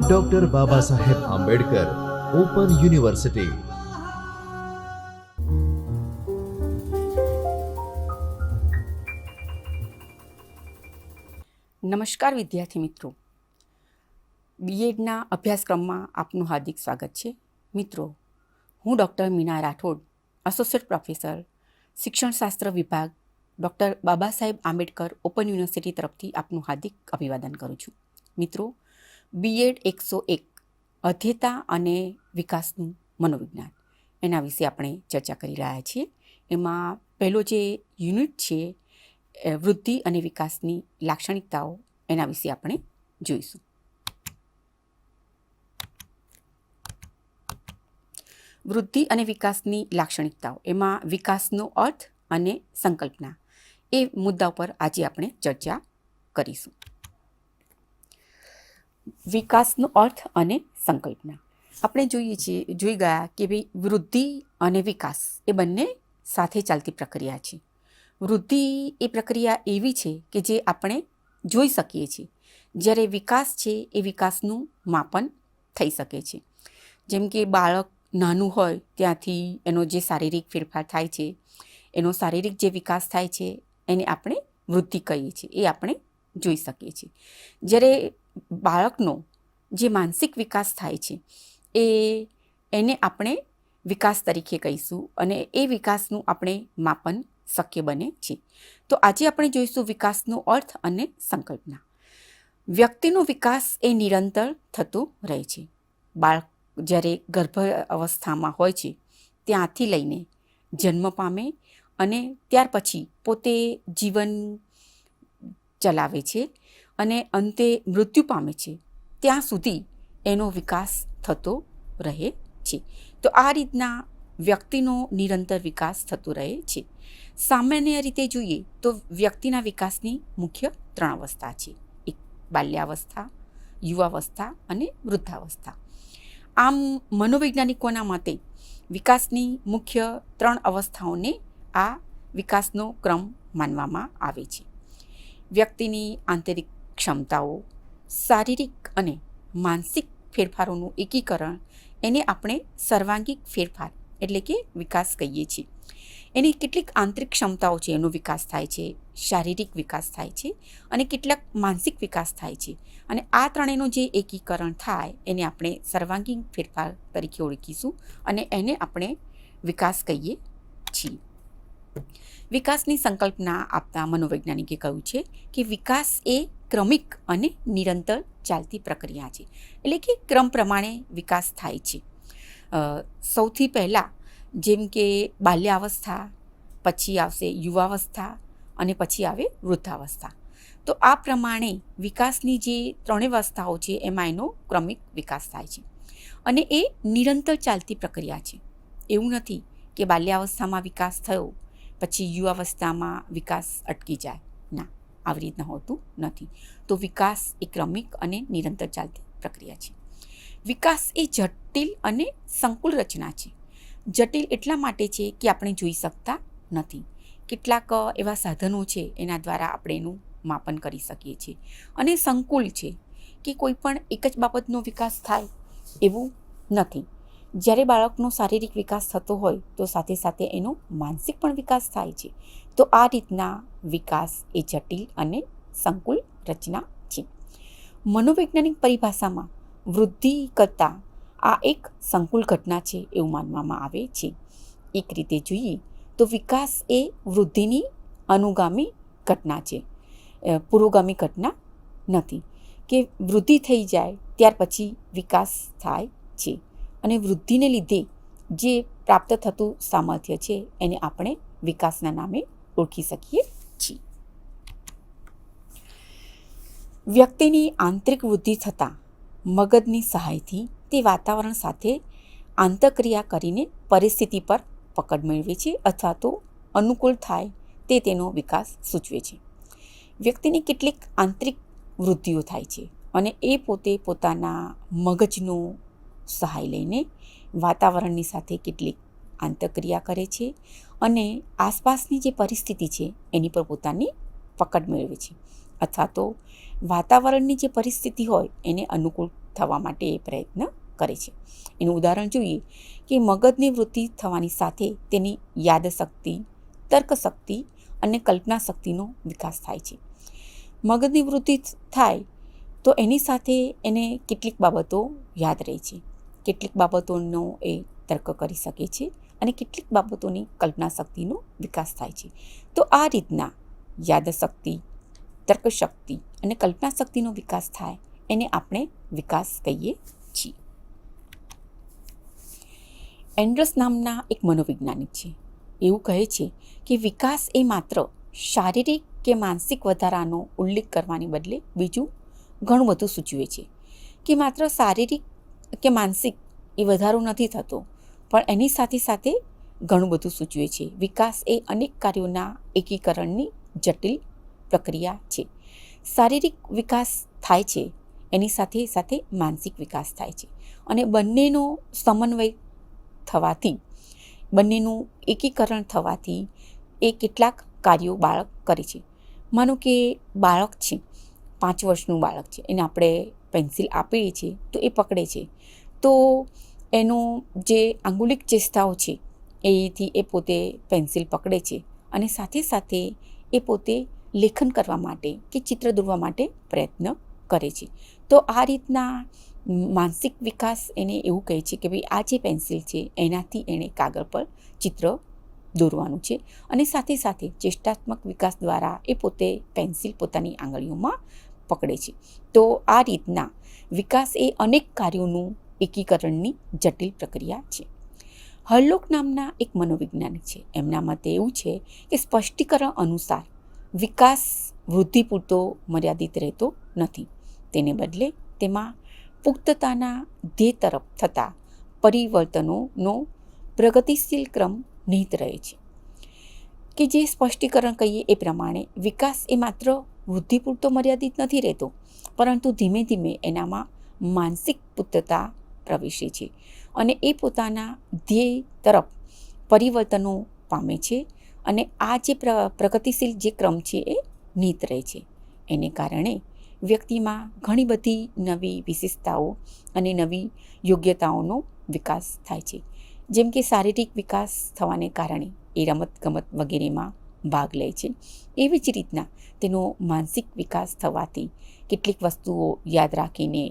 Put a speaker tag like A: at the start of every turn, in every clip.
A: Doctor Baba Saheb Ambedkar open university.
B: નમસ્કાર વિદ્યાર્થી મિત્રો, બીએડના અભ્યાસક્રમમાં આપનું હાર્દિક સ્વાગત છે. મિત્રો, હું doctor Meena Rathod, associate professor, શિક્ષણશાસ્ત્ર વિભાગ, doctor Baba Saheb Ambedkar open university તરફથી આપનું હાર્દિક અભિવાદન કરું છું. મિત્રો, બીએડ 101 અધ્યતા અને વિકાસનું મનોવિજ્ઞાન, એના વિશે આપણે ચર્ચા કરી રહ્યા છીએ. એમાં પહેલો જે યુનિટ છે વૃદ્ધિ અને વિકાસની લાક્ષણિકતાઓ, એના વિશે આપણે જોઈશું. વૃદ્ધિ અને વિકાસની લાક્ષણિકતાઓ, એમાં વિકાસનો અર્થ અને સંકલ્પના, એ મુદ્દા પર આજે આપણે ચર્ચા કરીશું. વિકાસનો અર્થ અને સંકલ્પના. આપણે જોઈ ગયા કે ભાઈ વૃદ્ધિ અને વિકાસ એ બંને સાથે ચાલતી પ્રક્રિયા છે. વૃદ્ધિ એ પ્રક્રિયા એવી છે કે જે આપણે જોઈ શકીએ છીએ, જ્યારે વિકાસ છે એ વિકાસનું માપન થઈ શકે છે. જેમ કે બાળક નાનું હોય ત્યાંથી એનો જે શારીરિક ફેરફાર થાય છે, એનો શારીરિક જે વિકાસ થાય છે, એને આપણે વૃદ્ધિ કહીએ છીએ, એ આપણે જોઈ શકીએ છીએ. જ્યારે બાળકનો જે માનસિક વિકાસ થાય છે એને આપણે વિકાસ તરીકે કહીશું, અને એ વિકાસનું આપણે માપન શક્ય બને છે. તો આજે આપણે જોઈશું વિકાસનો અર્થ અને સંકલ્પના. વ્યક્તિનો વિકાસ એ નિરંતર થતો રહે છે. બાળક જ્યારે ગર્ભ અવસ્થામાં હોય છે ત્યાંથી લઈને જન્મ પામે અને ત્યાર પછી પોતે જીવન ચલાવે છે અને અંતે મૃત્યુ પામે છે, ત્યાં સુધી એનો વિકાસ થતો રહે છે. તો આ રીતના વ્યક્તિનો નિરંતર વિકાસ થતો રહે છે. સામાન્ય રીતે જોઈએ તો વ્યક્તિના વિકાસની મુખ્ય 3 અવસ્થા છે: એક બાલ્યાવસ્થા, યુવાવસ્થા અને વૃદ્ધાવસ્થા. આમ મનોવૈજ્ઞાનિકોના મતે વિકાસની મુખ્ય 3 અવસ્થાઓને આ વિકાસનો ક્રમ માનવામાં આવે છે. વ્યક્તિની આંતરિક ક્ષમતાઓ, શારીરિક અને માનસિક ફેરફારોનું એકીકરણ, એને આપણે સર્વાંગિક ફેરફાર એટલે કે વિકાસ કહીએ છીએ. એની કેટલીક આંતરિક ક્ષમતાઓ છે, એનો વિકાસ થાય છે, શારીરિક વિકાસ થાય છે અને કેટલાક માનસિક વિકાસ થાય છે. અને આ ત્રણેયનું જે એકીકરણ થાય એને આપણે સર્વાંગીણ ફેરફાર તરીકે ઓળખીશું અને એને આપણે વિકાસ કહીએ છીએ. વિકાસની સંકલ્પના આપતા મનોવૈજ્ઞાનિકે કહ્યું છે કે વિકાસ એ ક્રમિક અને નિરંતર ચાલતી પ્રક્રિયા છે, એટલે કે ક્રમ પ્રમાણે વિકાસ થાય છે. સૌથી પહેલાં જેમ કે બાલ્યાવસ્થા, પછી આવશે યુવાવસ્થા અને પછી આવે વૃદ્ધાવસ્થા. તો આ પ્રમાણે વિકાસની જે 3 અવસ્થાઓ છે એમાં એનો ક્રમિક વિકાસ થાય છે અને એ નિરંતર ચાલતી પ્રક્રિયા છે. એવું નથી કે બાલ્યાવસ્થામાં વિકાસ થયો પછી યુવાવસ્થામાં વિકાસ અટકી જાય. ના, આવી રીતના હોતું નથી. તો વિકાસ એ ક્રમિક અને નિરંતર ચાલતી પ્રક્રિયા છે. વિકાસ એ જટિલ અને સંકુલ રચના છે. જટિલ એટલા માટે છે કે આપણે જોઈ શકતા નથી. કેટલાક એવા સાધનો છે એના દ્વારા આપણે એનું માપન કરી શકીએ છીએ. અને સંકુલ છે કે કોઈ પણ એક જ બાબતનો વિકાસ થાય એવું નથી. જ્યારે બાળકનો શારીરિક વિકાસ થતો હોય તો સાથે સાથે એનો માનસિક પણ વિકાસ થાય છે. તો આ રીતના વિકાસ એ જટિલ અને સંકુલ રચના છે. મનોવૈજ્ઞાનિક પરિભાષામાં વૃદ્ધિ કરતાં આ એક સંકુલ ઘટના છે એવું માનવામાં આવે છે. એક રીતે જોઈએ તો વિકાસ એ વૃદ્ધિની અનુગામી ઘટના છે, પુરોગામી ઘટના નથી. કે વૃદ્ધિ થઈ જાય ત્યાર પછી વિકાસ થાય છે અને વૃદ્ધિને લીધે જે પ્રાપ્ત થતું સામર્થ્ય છે એને આપણે વિકાસના નામે ઓળખી શકીએ છીએ. વ્યક્તિની આંતરિક વૃદ્ધિ થતાં મગજની સહાયથી તે વાતાવરણ સાથે આંતરક્રિયા કરીને પરિસ્થિતિ પર પકડ મેળવે છે અથવા તો અનુકૂળ થાય તે તેનો વિકાસ સૂચવે છે. વ્યક્તિની કેટલીક આંતરિક વૃદ્ધિઓ થાય છે અને એ પોતે પોતાના મગજનો સહાય લઈને વાતાવરણની સાથે કેટલીક આંતરક્રિયા કરે છે અને આસપાસની જે પરિસ્થિતિ છે એની પર પોતાની પકડ મેળવે છે, અથવા તો વાતાવરણની જે પરિસ્થિતિ હોય એને અનુકૂળ થવા માટે એ પ્રયત્ન કરે છે. એનું ઉદાહરણ જોઈએ કે મગજની વૃદ્ધિ થવાની સાથે તેની યાદશક્તિ, તર્કશક્તિ અને કલ્પના શક્તિનો વિકાસ થાય છે. મગજની વૃદ્ધિ થાય તો એની સાથે એને કેટલીક બાબતો યાદ રહે છે, કેટલીક બાબતોનો એ તર્ક કરી શકે છે અને કેટલીક બાબતોની કલ્પના શક્તિનો વિકાસ થાય છે. તો આ રીતના યાદશક્તિ, તર્કશક્તિ અને કલ્પના શક્તિનો વિકાસ થાય એને આપણે વિકાસ કહીએ છીએ. એન્ડ્રસ નામના એક મનોવૈજ્ઞાનિક છે. એવું કહે છે કે વિકાસ એ માત્ર શારીરિક કે માનસિક વધારાનો ઉલ્લેખ કરવાની બદલે બીજું ઘણું બધું સૂચવે છે. કે માત્ર શારીરિક કે માનસિક એ વધારો નથી થતો, પણ એની સાથે સાથે ઘણું બધું સૂચવે છે. વિકાસ એ અનેક કાર્યોના એકીકરણની જટિલ પ્રક્રિયા છે. શારીરિક વિકાસ થાય છે, એની સાથે સાથે માનસિક વિકાસ થાય છે અને બંનેનો સમન્વય થવાથી, બંનેનું એકીકરણ થવાથી એ કેટલાક કાર્યો બાળક કરે છે. માનો કે બાળક છે, 5 વર્ષનું બાળક છે, એને આપણે પેન્સિલ આપીએ છીએ તો એ પકડે છે, તો એનું જે આંગુલિક ચેષ્ટાઓ છે એથી એ પોતે પેન્સિલ પકડે છે અને સાથે સાથે એ પોતે લેખન કરવા માટે કે ચિત્ર દોરવા માટે પ્રયત્ન કરે છે. તો આ રીતના માનસિક વિકાસ એને એવું કહે છે કે ભાઈ આ જે પેન્સિલ છે એનાથી એણે કાગળ પર ચિત્ર દોરવાનું છે અને સાથે સાથે ચેષ્ટાત્મક વિકાસ દ્વારા એ પોતે પેન્સિલ પોતાની આંગળીઓમાં પકડે છે. તો આ રીતના વિકાસ એ અનેક કાર્યોનું એકીકરણની જટિલ પ્રક્રિયા છે. હર્લોક નામના એક મનોવૈજ્ઞાનિક છે. એમના મતે એવું છે કે સ્પષ્ટીકરણ અનુસાર વિકાસ વૃદ્ધિ પૂરતો મર્યાદિત રહેતો નથી. તેને બદલે તેમાં પુખ્તતાના ધ્યેય તરફ થતા પરિવર્તનોનો પ્રગતિશીલ ક્રમ નિહિત રહે છે. કે જે સ્પષ્ટીકરણ કહીએ એ પ્રમાણે વિકાસ એ માત્ર વૃદ્ધિ પૂરતો મર્યાદિત નથી રહેતો, પરંતુ ધીમે ધીમે એનામાં માનસિક પુખ્તતા પ્રવેશે છે અને એ પોતાના ધ્યેય તરફ પરિવર્તનો પામે છે અને આ જે પ્રગતિશીલ જે ક્રમ છે એ નિહિત રહે છે. એને કારણે વ્યક્તિમાં ઘણી બધી નવી વિશેષતાઓ અને નવી યોગ્યતાઓનો વિકાસ થાય છે. જેમ કે શારીરિક વિકાસ થવાને કારણે એ રમતગમત વગેરેમાં ભાગ લે છે. એવી જ રીતના તેનો માનસિક વિકાસ થવાથી કેટલીક વસ્તુઓ યાદ રાખીને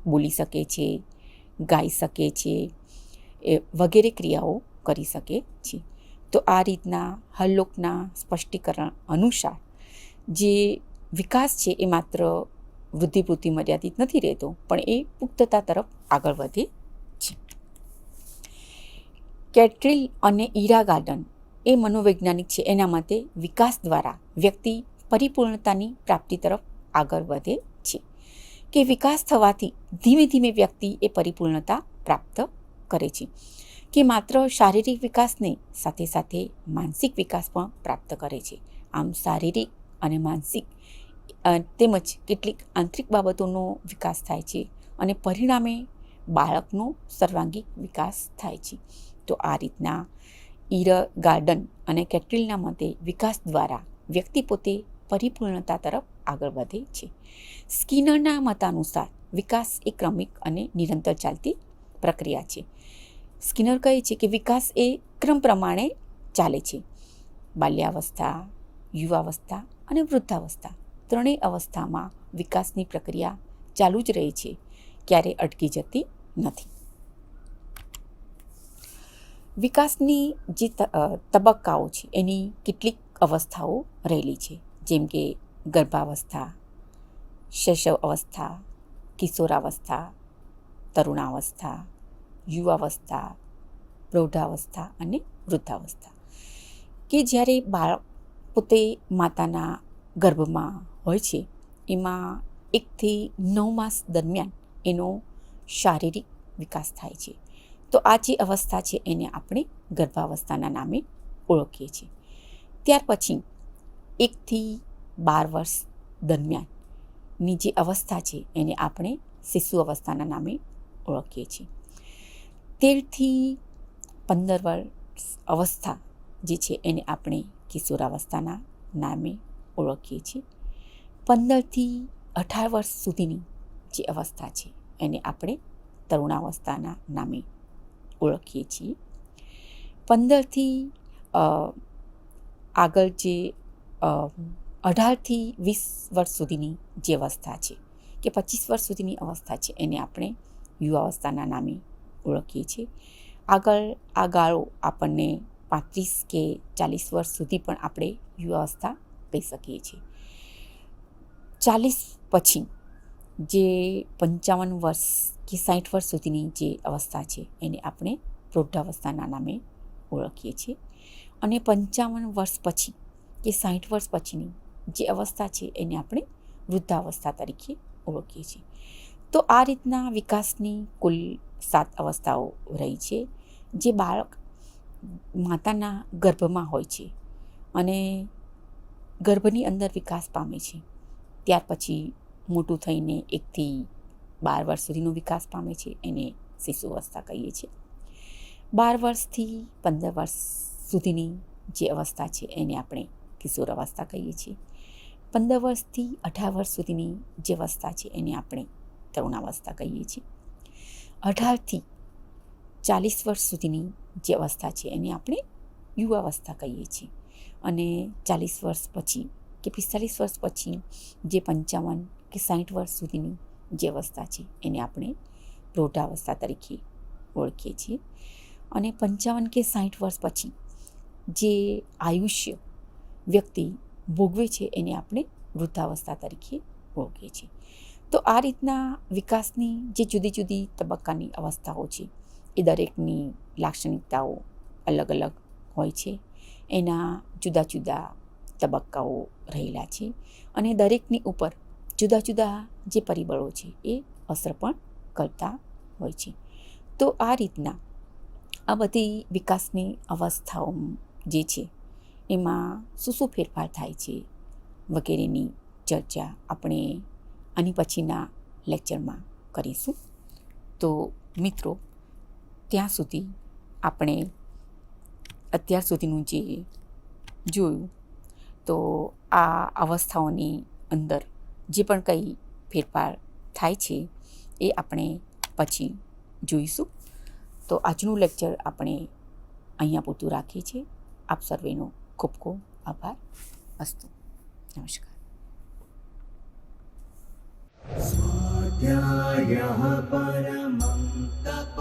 B: બોલી શકે છે, ગાઈ શકે છે, એ વગેરે ક્રિયાઓ કરી શકે છે. તો આ રીતના હર્લોકના સ્પષ્ટીકરણ અનુસાર જે વિકાસ છે એ માત્ર વૃદ્ધિ પૂરતી મર્યાદિત નથી રહેતો, પણ એ પુખ્તતા તરફ આગળ વધે છે. કેટ્રીલ અને ઈરા ગાર્ડન એ મનોવૈજ્ઞાનિક છે. એના મતે વિકાસ દ્વારા વ્યક્તિ પરિપૂર્ણતાની પ્રાપ્તિ તરફ આગળ વધે છે. કે વિકાસ થવાથી ધીમે ધીમે વ્યક્તિ એ પરિપૂર્ણતા પ્રાપ્ત કરે છે. કે માત્ર શારીરિક વિકાસ નહીં, સાથે સાથે માનસિક વિકાસ પણ પ્રાપ્ત કરે છે. આમ શારીરિક અને માનસિક તેમજ કેટલીક આંતરિક બાબતોનો વિકાસ થાય છે અને પરિણામે બાળકનો સર્વાંગીક વિકાસ થાય છે. તો આ રીતના ઈરા ગાર્ડન અને કેટ્રીલના મતે વિકાસ દ્વારા વ્યક્તિ પોતે પરિપૂર્ણતા તરફ આગળ વધે છે. સ્કિનરના મતાનુસાર વિકાસ એ ક્રમિક અને નિરંતર ચાલતી પ્રક્રિયા છે. સ્કિનર કહે છે કે વિકાસ એ ક્રમ પ્રમાણે ચાલે છે. બાલ્યાવસ્થા, યુવાવસ્થા અને વૃદ્ધાવસ્થા ત્રણેય અવસ્થામાં વિકાસની પ્રક્રિયા ચાલુ જ રહે છે, ક્યારેય અટકી જતી નથી. વિકાસની જે તબક્કાઓ છે એની કેટલીક અવસ્થાઓ રહેલી છે, જેમ કે ગર્ભાવસ્થા, શૈશવ અવસ્થા, કિશોરાવસ્થા, તરુણાવસ્થા, યુવાવસ્થા, પ્રૌઢાવસ્થા અને વૃદ્ધાવસ્થા. કે જ્યારે બાળક પોતે માતાના ગર્ભમાં હોય છે એમાં 1 થી 9 માસ દરમિયાન એનો શારીરિક વિકાસ થાય છે. તો આ જે અવસ્થા છે એને આપણે ગર્ભાવસ્થાના નામે ઓળખીએ છીએ. ત્યાર પછી 1 થી 12 વર્ષ દરમિયાનની જે અવસ્થા છે એને આપણે શિશુ અવસ્થાના નામે ઓળખીએ છીએ. 13 થી 15 વર્ષ અવસ્થા જે છે એને આપણે કિશોરાવસ્થાના નામે ઓળખીએ છીએ. 15 થી 18 વર્ષ સુધીની જે અવસ્થા છે એને આપણે તરુણાવસ્થાના નામે ઓળખીએ છીએ. 15થી આગળ જે 18થી 20 વર્ષ સુધીની જે અવસ્થા છે કે 25 વર્ષ સુધીની અવસ્થા છે એને આપણે યુવાવસ્થાના નામે ઓળખીએ છીએ. આગળ આ ગાળો આપણને 35 કે 40 વર્ષ સુધી પણ આપણે યુવાવસ્થા કહી શકીએ છીએ. 40 પછી જે 55 વર્ષ કે 60 વર્ષ સુધીની જે અવસ્થા છે એને આપણે પ્રૌઢાવસ્થાના નામે ઓળખીએ છીએ. અને 55 વર્ષ પછી કે 60 વર્ષ પછીની જે અવસ્થા છે એને આપણે વૃદ્ધાવસ્થા તરીકે ઓળખીએ છીએ. તો આ રીતના વિકાસની કુલ 7 અવસ્થાઓ રહી છે જે બાળક માતાના ગર્ભમાં હોય છે અને ગર્ભની અંદર વિકાસ પામે છે. ત્યાર પછી મોટું થઈને 1 થી 12 વર્ષ સુધીનો વિકાસ પામે છે, એને શિશુ અવસ્થા કહીએ છીએ. 12 વર્ષથી 15 વર્ષ સુધીની જે અવસ્થા છે એને આપણે કિશોર અવસ્થા કહીએ છીએ. 15 વર્ષથી 18 વર્ષ સુધીની જે અવસ્થા છે એને આપણે તરુણાવસ્થા કહીએ છીએ. 18થી 40 વર્ષ સુધીની જે અવસ્થા છે એને આપણે યુવાવસ્થા કહીએ છીએ. અને 40 વર્ષ પછી કે 45 વર્ષ પછી જે 55 કે 60 વર્ષ સુધીની જે અવસ્થા છે એને આપણે પ્રૌઢાવસ્થા તરીકે ઓળખીએ છીએ. અને 55 કે 60 વર્ષ પછી જે આયુષ્ય વ્યક્તિ ભોગવે છે એને આપણે વૃદ્ધાવસ્થા તરીકે ઓળખીએ છીએ. તો આ રીતના વિકાસની જે જુદી જુદી તબક્કાની અવસ્થાઓ છે એ દરેકની લાક્ષણિકતાઓ અલગ અલગ હોય છે. એના જુદા જુદા તબક્કાઓ રહેલા છે અને દરેકની ઉપર જુદા જુદા જે પરિબળો છે એ અસર પણ કરતા હોય છે. તો આ રીતના આ બધી વિકાસની અવસ્થાઓ જે છે એમાં શું ફેરફાર થાય છે વગેરેની ચર્ચા આપણે આની પછીના લેક્ચરમાં કરીશું. તો મિત્રો, ત્યાં સુધી આપણે અત્યાર સુધીનું જે જોયું તો આ અવસ્થાઓની અંદર જે પણ કંઈ ફેરફાર થાય છે એ આપણે પછી જોઈશું. તો આજનું લેક્ચર આપણે અહીંયા પૂરતું રાખીએ છીએ. આપ સર્વેનો ખૂબ ખૂબ આભાર. અસ્તુ. નમસ્કાર.
C: स्वाध्यायः परमं तप